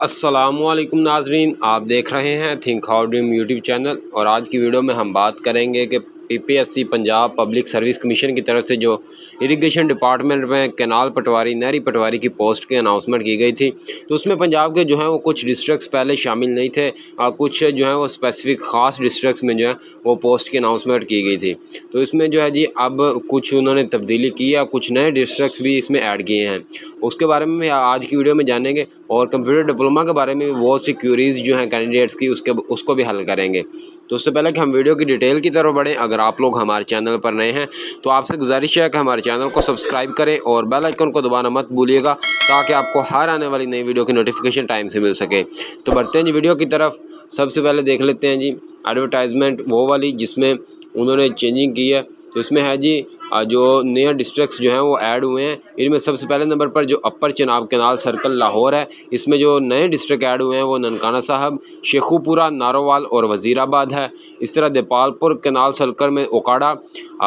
अस्सलामुअलैकुम नाजरीन, आप देख रहे हैं think how dream YouTube channel. और आज की वीडियो में हम बात करेंगे कि PPSC Punjab public service commission की तरफ से जो इरिगेशन डिपार्टमेंट में कैनाल पटवारी नहरी पटवारी की पोस्ट की अनाउंसमेंट की गई थी। तो उसमें पंजाब के जो है वो कुछ डिस्ट्रिक्ट्स पहले शामिल नहीं थे और कुछ जो है वो स्पेसिफिक ख़ास डिस्ट्रिक्ट्स में जो है वो पोस्ट की अनाउंसमेंट की गई थी। तो इसमें जो है जी अब कुछ उन्होंने तब्दीली की है, कुछ नए डिस्ट्रिक्ट्स भी इसमें ऐड किए हैं। उसके बारे में आज की वीडियो में जानेंगे और कंप्यूटर डिप्लोमा के बारे में भी बहुत सी क्यूरीज जो हैं कैंडिडेट्स की उसको भी हल करेंगे। तो उससे पहले कि हम वीडियो की डिटेल की तरफ बढ़ें, अगर आप लोग हमारे चैनल पर नए हैं तो आपसे गुजारिश है कि हमारे चैनल को सब्सक्राइब करें और बेल आइकन को दबाना मत भूलिएगा ताकि आपको हर आने वाली नई वीडियो की नोटिफिकेशन टाइम से मिल सके। तो बढ़ते हैं जी वीडियो की तरफ। सबसे पहले देख लेते हैं जी एडवर्टाइजमेंट वो वाली जिसमें उन्होंने चेंजिंग की है। तो इसमें है जी जो नए डिस्ट्रिक्ट्स जो हैं वो ऐड हुए हैं। इनमें सबसे पहले नंबर पर जो अपर चिनाब कैनाल सर्कल लाहौर है, इसमें जो नए डिस्ट्रिक्ट ऐड हुए हैं वो ननकाना साहब, शेखुपुरा, नारोवाल और वज़ीराबाद है। इस तरह देपालपुर कैनाल सर्कल में Okara,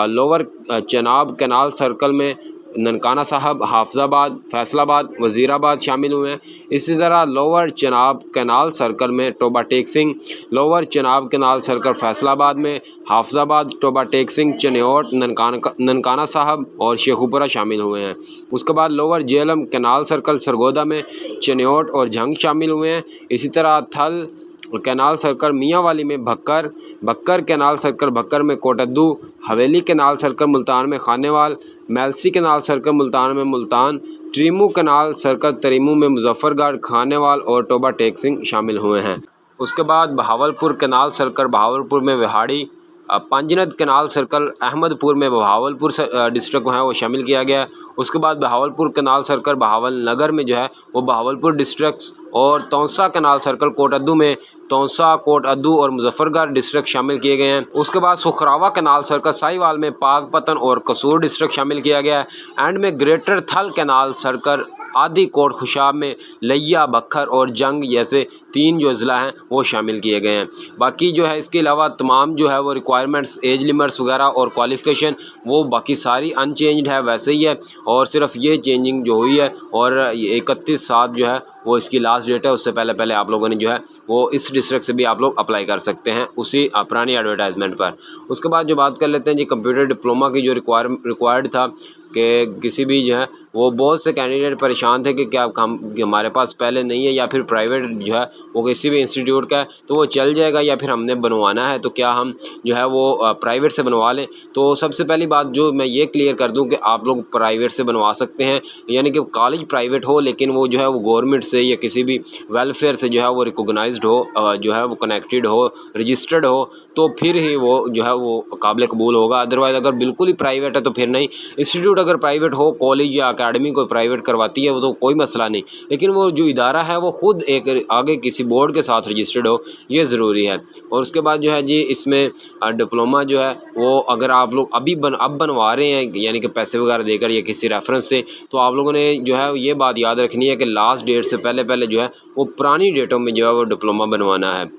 lower Chenab canal circle में ननकाना साहब, हाफजाबाद, फैसलाबाद, वज़ीराबाद शामिल हुए हैं। इसी तरह लोअर चिनाब कैनाल सर्कल में Toba Tek Singh, lower Chenab canal circle Faisalabad में हाफजाबाद, टोबा टेक सिंह, चनियोट, ननकाना साहब और शेखुपुरा शामिल हुए हैं। उसके बाद lower Jhelum canal circle Sargodha में चनियोट और झंग शामिल हुए हैं। इसी तरह थल कैनाल सर्कल मियांवाली में भक्कर, बक्कर कैनाल सर्कल भक्कर में कोटद्दू, हवेली कैनाल सर्कल मुल्तान में खानेवाल, मेलसी कैनाल सर्कल मुल्तान में मुल्तान, ट्रीमू कैनाल सर्कल तरीमू में मुजफ्फरगढ़, खानेवाल और टोबा टेक सिंह शामिल हुए हैं। उसके बाद बहावलपुर कैनाल सर्कल बहावलपुर में विहाड़ी, पांजनद कैनाल सर्कल अहमदपुर में बहावलपुर डिस्ट्रिक्ट है वो शामिल किया गया है। उसके बाद बहावलपुर कैनाल सर्कल बहावल नगर में जो है वो बहावलपुर डिस्ट्रिक्ट्स और तौसा कैनाल सर्कल कोटद्दू में तौसा, कोटअद्दू और मुजफ्फरगढ़ डिस्ट्रिक्ट शामिल किए गए हैं। उसके बाद सुखरावा कैनाल सर्कल साहिवाल में पाकपतन और कसूर डिस्ट्रिक्ट शामिल किया गया है। एंड में ग्रेटर थल कैनाल सर्कल आदि कोट खुशाब में लिया, बखर और जंग जैसे 3 जो ज़िला हैं वो शामिल किए गए हैं। बाकी जो है इसके अलावा तमाम जो है वो रिक्वायरमेंट्स, एज लिमिट्स वगैरह और क्वालिफ़िकेशन वो बाकी सारी अनचेंज्ड है वैसे ही है। और सिर्फ ये चेंजिंग जो हुई है और 31/7 जो है वो इसकी लास्ट डेट है। उससे पहले आप लोगों ने जो है वो इस डिस्ट्रिक्ट से भी आप लोग अप्लाई कर सकते हैं उसी पुरानी एडवर्टाइजमेंट पर। उसके बाद जो बात कर लेते हैं जी कंप्यूटर डिप्लोमा की जो रिक्वायर्ड था कि किसी भी जो है वो बहुत से कैंडिडेट परेशान थे कि क्या हमारे पास पहले नहीं है या फिर प्राइवेट जो है वो किसी भी इंस्टीट्यूट का है तो वो चल जाएगा या फिर हमने बनवाना है तो क्या हम जो है वो प्राइवेट से बनवा लें। तो सबसे पहली बात जो मैं ये क्लियर कर दूं कि आप लोग प्राइवेट से बनवा सकते हैं, यानी कि कॉलेज प्राइवेट हो लेकिन वो जो है वो गवर्नमेंट से या किसी भी वेलफेयर से जो है वो रिकोगनाइज्ड हो, जो है वो कनेक्टेड हो, रजिस्टर्ड हो, तो फिर ही वो जो है वो काबिल कबूल होगा। अदरवाइज़ अगर बिल्कुल ही प्राइवेट है तो फिर नहीं। इंस्टीट्यूट अगर प्राइवेट हो, कॉलेज या अकेडमी को प्राइवेट करवाती है वो तो कोई मसला नहीं, लेकिन वो जो इदारा है वो ख़ुद एक आगे किसी बोर्ड के साथ रजिस्टर्ड हो, ये ज़रूरी है। और उसके बाद जो है जी इसमें डिप्लोमा जो है वो अगर आप लोग अब बनवा रहे हैं यानी कि पैसे वगैरह देकर या किसी रेफरेंस से, तो आप लोगों ने जो है ये बात याद रखनी है कि लास्ट डेट से पहले जो है वो पुरानी डेटों में जो है वो डिप्लोमा बनवाना है।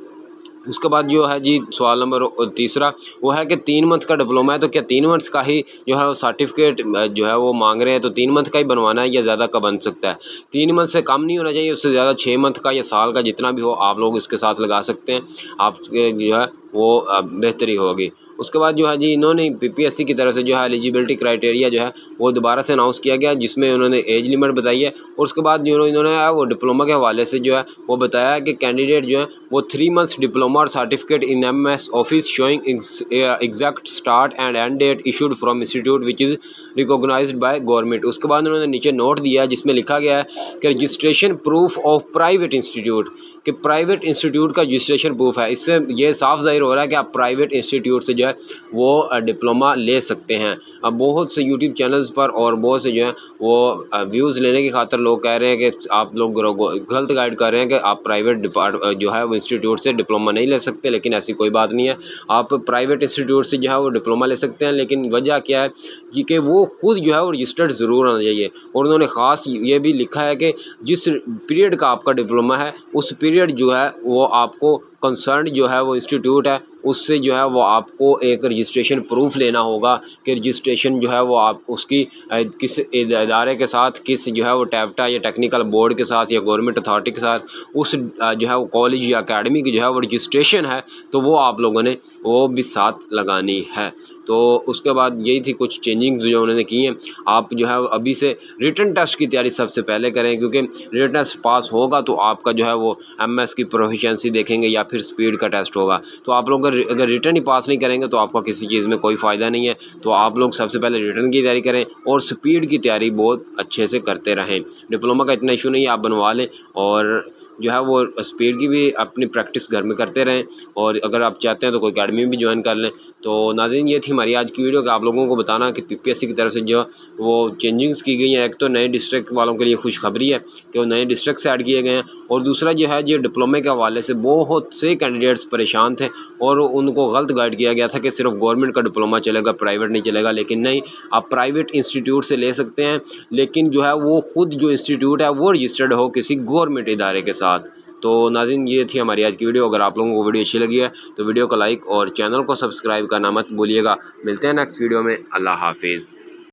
उसके बाद जो है जी सवाल नंबर तीसरा वो है कि 3 मंथ का डिप्लोमा है तो क्या 3 मंथ्स का ही जो है वो सर्टिफिकेट जो है वो मांग रहे हैं, तो 3 मंथ का ही बनवाना है या ज़्यादा का बन सकता है? 3 मंथ से कम नहीं होना चाहिए, उससे ज़्यादा 6 मंथ का या साल का जितना भी हो आप लोग इसके साथ लगा सकते हैं, आपके जो है वो बेहतरी होगी। उसके बाद जो है जी इन्होंने पीपीएससी की तरफ से जो है एलिजिबिलिटी क्राइटेरिया जो है वो दोबारा से अनाउंस किया गया जिसमें उन्होंने एज लिमिट बताई है। और उसके बाद जो इन्होंने वो डिप्लोमा के हवाले से जो है वो बताया कि कैंडिडेट जो है वो 3 मंथ्स डिप्लोमा और certificate in MS office showing exact start and end date issued from institute which is recognised by government. उसके बाद उन्होंने नीचे नोट दिया है जिसमें लिखा गया है कि registration proof of private institute, कि प्राइवेट इंस्टीट्यूट का रजिस्ट्रेशन प्रूफ है। इससे ये साफ ज़ाहिर हो रहा है कि आप प्राइवेट इंस्टीट्यूट से जो है वो डिप्लोमा ले सकते हैं। अब बहुत से यूट्यूब चैनल्स पर और बहुत से जो है वो व्यूज़ लेने की खातिर लोग कह रहे हैं कि आप लोग गलत गाइड कर रहे हैं कि आप प्राइवेट जो है वो इंस्टीट्यूट से डिप्लोमा नहीं ले सकते, लेकिन ऐसी कोई बात नहीं है। आप प्राइवेट इंस्टीट्यूट से जो है वो डिप्लोमा ले सकते हैं, लेकिन वजह क्या है कि वो खुद जो है वो रजिस्टर्ड ज़रूर होना चाहिए। और उन्होंने ख़ास ये भी लिखा है कि जिस पीरियड का आपका डिप्लोमा है उस पीरियड जो है वो आपको कंसर्न जो है वो इंस्टीट्यूट है उससे जो है वो आपको एक रजिस्ट्रेशन प्रूफ लेना होगा कि रजिस्ट्रेशन जो है वो आप उसकी किस इदारे के साथ, किस जो है वो टैफ्टा या टेक्निकल बोर्ड के साथ या गवर्नमेंट अथॉरिटी के साथ उस जो है वो कॉलेज या अकेडमी की जो है वो रजिस्ट्रेशन है, तो वो आप लोगों ने वो भी साथ लगानी है। तो उसके बाद यही थी कुछ चेंजिंग जो उन्होंने की हैं। आप जो है अभी से रिटन टेस्ट की तैयारी सबसे पहले करें, क्योंकि रिटन टेस्ट पास होगा तो आपका जो है वो एमएस की प्रोफिशिएंसी देखेंगे या फिर स्पीड का टेस्ट होगा। तो आप लोग अगर रिटन ही पास नहीं करेंगे तो आपका किसी चीज़ में कोई फ़ायदा नहीं है। तो आप लोग सबसे पहले रिटन की तैयारी करें और स्पीड की तैयारी बहुत अच्छे से करते रहें। डिप्लोमा का इतना इशू नहीं है, आप बनवा लें और जो है वो स्पीड की भी अपनी प्रैक्टिस घर में करते रहें, और अगर आप चाहते हैं तो कोई अकेडमी भी ज्वाइन कर लें। तो नाज़रीन, ये थी हमारी आज की वीडियो कि आप लोगों को बताना कि पीपीएससी की तरफ से जो वो चेंजिंग्स की गई हैं। एक तो नए डिस्ट्रिक्ट वालों के लिए खुशखबरी है कि वो नए डिस्ट्रिक्ट से ऐड किए गए हैं, और दूसरा जो है जो डिप्लोमे के हवाले से बहुत से कैंडिडेट्स परेशान थे और उनको गलत गाइड किया गया था कि सिर्फ गवर्नमेंट का डिप्लोमा चलेगा, प्राइवेट नहीं चलेगा। लेकिन नहीं, आप प्राइवेट इंस्टीट्यूट से ले सकते हैं, लेकिन जो है वो खुद जो इंस्टीट्यूट है वो रजिस्टर्ड हो किसी गवर्नमेंट इदारे के साथ। तो नाज़रीन, ये थी हमारी आज की वीडियो। अगर आप लोगों को वीडियो अच्छी लगी है तो वीडियो को लाइक और चैनल को सब्सक्राइब करना मत भूलिएगा। मिलते हैं नेक्स्ट वीडियो में। अल्लाह हाफिज़।